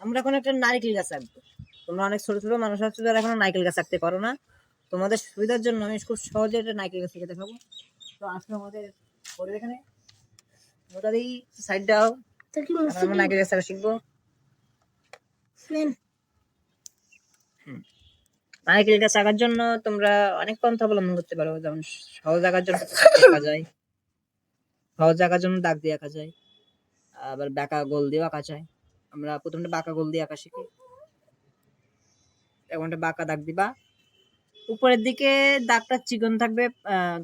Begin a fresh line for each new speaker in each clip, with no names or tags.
আমরা এখন একটা নারকেল গাছ আঁকবো। তোমরা অনেক ছোট ছোট মানুষ আছো যারা এখনো নারকেল গাছ আঁকতে পারো না, তোমাদের সুবিধার জন্য আমি খুব সহজে একটা নারকেল গাছ এঁকে দেখাবো। তো আসলে আমাদের পরে এখানে মোটা দিই সাইড দাও, আমরা নারকেল গাছ আঁকা শিখবো। নারকেল গাছ আঁকার জন্য তোমরা অনেক পন্থা অবলম্বন করতে পারো, যেমন সহজ আঁকার জন্য আঁকা যায়, সহজ আঁকার জন্য দাগ দিয়ে আঁকা যায়, আবার বাঁকা গোল দিয়ে আঁকা যায়। আমরা প্রথমে বাঁকা গোল দিয়ে আঁকা শিখি। এখন একটা বাঁকা দাগ দিবা, উপরের দিকে দাগটা চিকন থাকবে,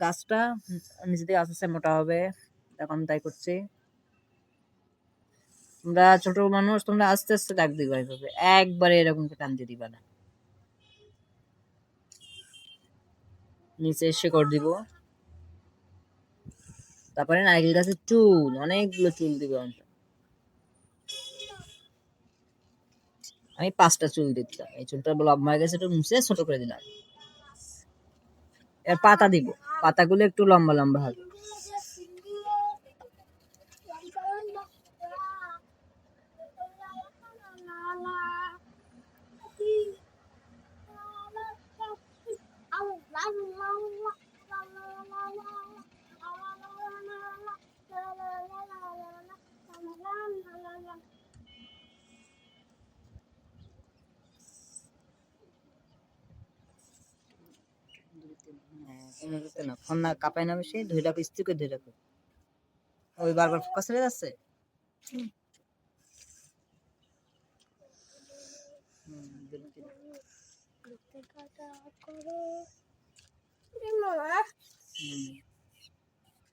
গাছটা নিচে দিকে আস্তে আস্তে মোটা হবে। এখন তাই করছি। তোমরা ছোট মানুষ, তোমরা আস্তে আস্তে দাগ দিবা, এইভাবে একবারে এরকম টান দিয়ে দিবা না। নিচে শেকড় দিব, তারপরে নারকেল গাছের চুল, অনেকগুলো চুল দিব। আমি 5টা চুল দিচ্ছিলাম, এই চুলটা লম্বা হয়ে গেছে, একটু মুছে ছোট করে দিলাম। এর পাতা দিব, পাতাগুলো একটু লম্বা লম্বা হবে। না ফোন না কাঁপায় না বেশি, ধরে রাখো, স্থির করে ধরে রাখো। ওই বারবার ফোকাস হয়ে যাচ্ছে।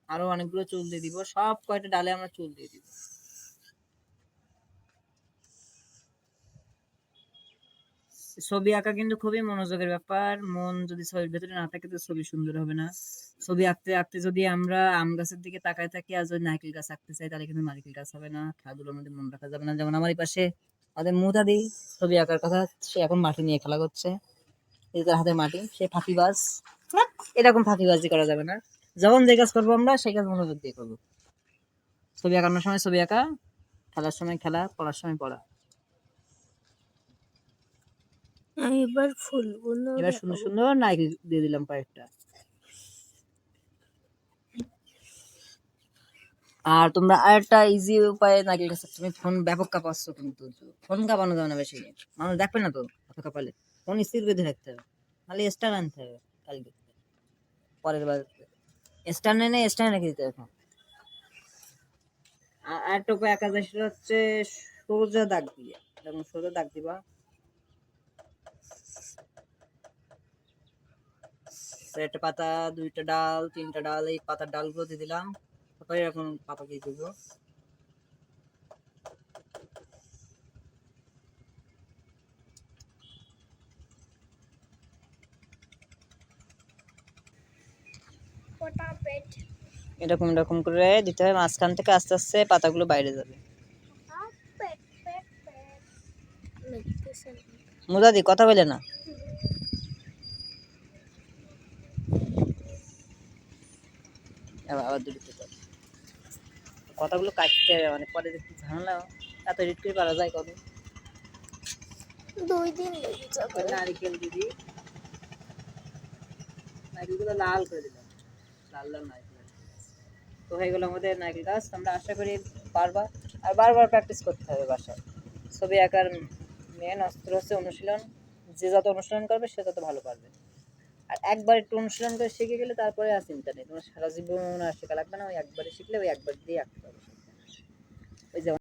আরো অনেকগুলো চুল দিয়ে দিব, সব কয়টা ডালে আমরা চুল দিয়ে দিব। ছবি আঁকা কিন্তু খুবই মনোযোগের ব্যাপার, মন যদি ছবির ভেতরে না থাকে তো ছবি সুন্দর হবে না। ছবি আঁকতে আঁকতে যদি আমরা আম গাছের দিকে তাকায় থাকি আর যদি নারকেল গাছ আঁকতে চাই, তাহলে কিন্তু নারকেল গাছ হবে না, খেলাধুলোর মধ্যে মন রাখা যাবে না। যেমন আমার এই পাশে আমাদের মুতাদি ছবি আঁকার কথা, সে এখন মাটি নিয়ে খেলা করছে, এই তার হাতে মাটি, সে ফাঁকিবাজ। এরকম ফাঁকিবাজি করা যাবে না। যখন যে কাজ করবো আমরা সেই কাজ মনোযোগ দিয়ে করবো। ছবি আঁকানোর সময় ছবি আঁকা, খেলার সময় খেলা, পড়ার সময় পড়া।
এবার ফুলগুলো
এবার সুন্দর সুন্দর নারকেল দিয়ে দিলাম কয়েকটা। আর তোমরা আরেকটা ইজি উপায়ে নারকেল গাছ, তুমি ফোন ব্যাপক কাঁপাচ্ছ, কিন্তু ফোন কাঁপানো যাবে না বেশি, মানুষ দেখবে না তো এত কাঁপালে। ফোন স্থির বেঁধে রাখতে হবে, খালি স্ট্যান্ড আনতে হবে কালকে, পরের বার স্ট্যান্ড এনে স্ট্যান্ড রেখে দিতে হবে। আর একটা উপায় আঁকা যায়, সেটা হচ্ছে সোজা দাগ দিয়ে, যেমন সোজা দাগ দিবা, একটা পাতা, 2টা ডাল, 3টা ডাল, এই পাতার ডালগুলো দিয়ে দিলাম। তারপরে এরকম পাতা দিয়ে দিব। এরকম এরকম করে দিতে হবে, মাঝখান থেকে আস্তে আস্তে পাতাগুলো বাইরে যাবে। মুদাদি কথা বলে না, আবার কথাগুলো কাটতে হবে, মানে পরে দেখি ঝামেলা, এত এডিট করে পারা যায় কবে?
2 দিন লেগে যাবে।
নারিকেল দিদি, নারিকেলগুলো লাল করে দিলাম, লাল লাল নারিকেল। তো হয়ে গেল আমাদের নারকেল গাছ। আমরা আশা করি বারবার আর বারবার প্র্যাকটিস করতে হবে বাসায়। ছবি আঁকার মেন অস্ত্র হচ্ছে অনুশীলন, যে যত অনুশীলন করবে সে তত ভালো পারবে। আর একবার একটু অনুশীলন করে শিখে গেলে তারপরে আর চিন্তা নেই, তোমার সারা জীবন আর শেখা লাগবে না, ওই একবারে শিখলে ওই একবার দিয়ে আঁকতে পারবে। ওই যেমন